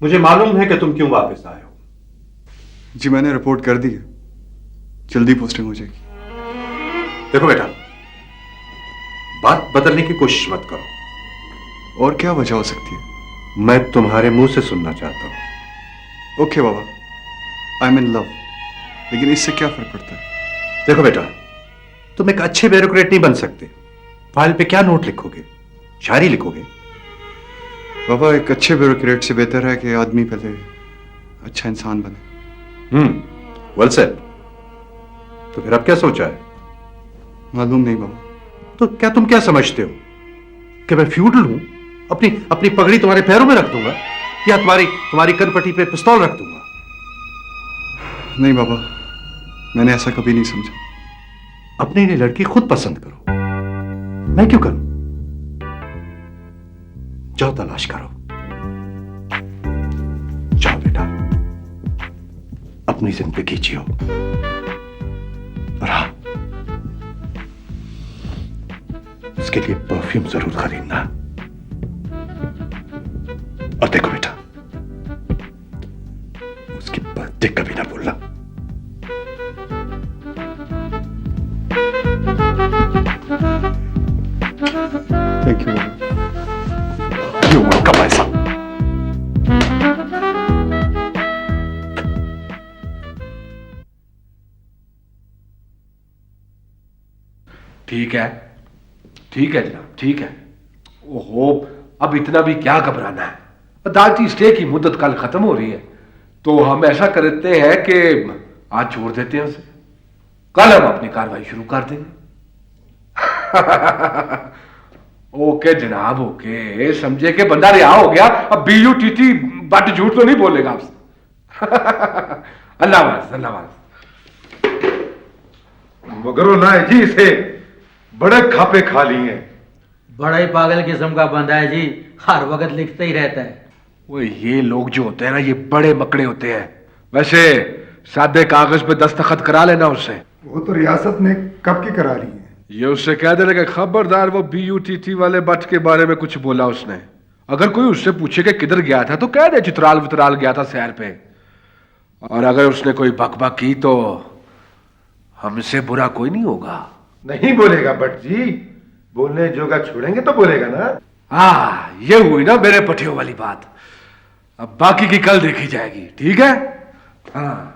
मुझे मालूम है कि तुम क्यों वापस आए हो। जी मैंने रिपोर्ट कर दी है, जल्दी पोस्टिंग हो जाएगी। देखो बेटा, बात बदलने की कोशिश मत करो। और क्या वजह हो सकती है? मैं तुम्हारे मुंह से सुनना चाहता हूं। Okay Baba, I am in love, लेकिन इससे क्या फर्क पड़ता है? देखो बेटा, तुम एक अच्छे ब्यूरोक्रेट नहीं बन सकते। फाइल पे क्या नोट लिखोगे? शायरी लिखोगे? बाबा, एक अच्छे ब्यूरोक्रेट से बेहतर है कि आदमी पहले अच्छा इंसान बने। Well said. तो फिर अब क्या सोचा है? मालूम नहीं बाबा। तो क्या तुम क्या समझते हो कि मैं फ्यूडल हूं? अपनी अपनी पगड़ी तुम्हारे पैरों में रख दूंगा या तुम्हारी तुम्हारी कनपट्टी पे पिस्तौल रख दूंगा? नहीं बाबा, मैंने ऐसा कभी नहीं समझा। अपने लिए लड़की खुद पसंद करो, मैं क्यों करूं? जाओ तलाश करो। जाओ बेटा, अपनी जिंदगी जियो। और हाँ, इसके लिए परफ्यूम जरूर खरीदना। और देखो बेटा, उसकी बर्थडे कभी ना भूलना। Thank you Baba. You welcome my son. ठीक है, ठीक है जनाब, ठीक है। ओहो, अब इतना भी क्या घबराना है? अदालती स्टे की मुद्दत कल खत्म हो रही है, तो हम ऐसा करते हैं कि आज छोड़ देते हैं उसे। कल हम अपनी कार्रवाई शुरू कर देंगे। ओके जनाब, ओके। समझे कि बंदा रिहा हो गया, अब BUTT बट झूठ तो नहीं बोलेगा आपसे। अल्लाह हाफ़िज़, अल्लाह हाफ़िज़। मगर ना है जी, इसे बड़े खापे खा लिए। बड़ा ही पागल किस्म का बंदा है जी, हर वक्त लिखता ही रहता है। वो ये लोग जो होते हैं ना, ये बड़े मकड़े होते हैं। वैसे सादे कागज पे दस्तखत करा लेना उससे। वो तो रियासत ने कब की करा ली है। ये उससे कह देना कि खबरदार वो BUTT वाले बट के बारे में कुछ बोला उसने। अगर कोई उससे पूछे कि किधर गया था तो कह दे चित्राल वितराल गया था सैर पे। और अगर उसने कोई बकबक की तो हमसे बुरा कोई नहीं होगा। नहीं बोलेगा बट जी, बोलने जोगा छोड़ेंगे तो बोलेगा ना। हाँ, ये हुई ना मेरे पटियों वाली बात। अब बाकी की कल देखी जाएगी, ठीक है? हाँ।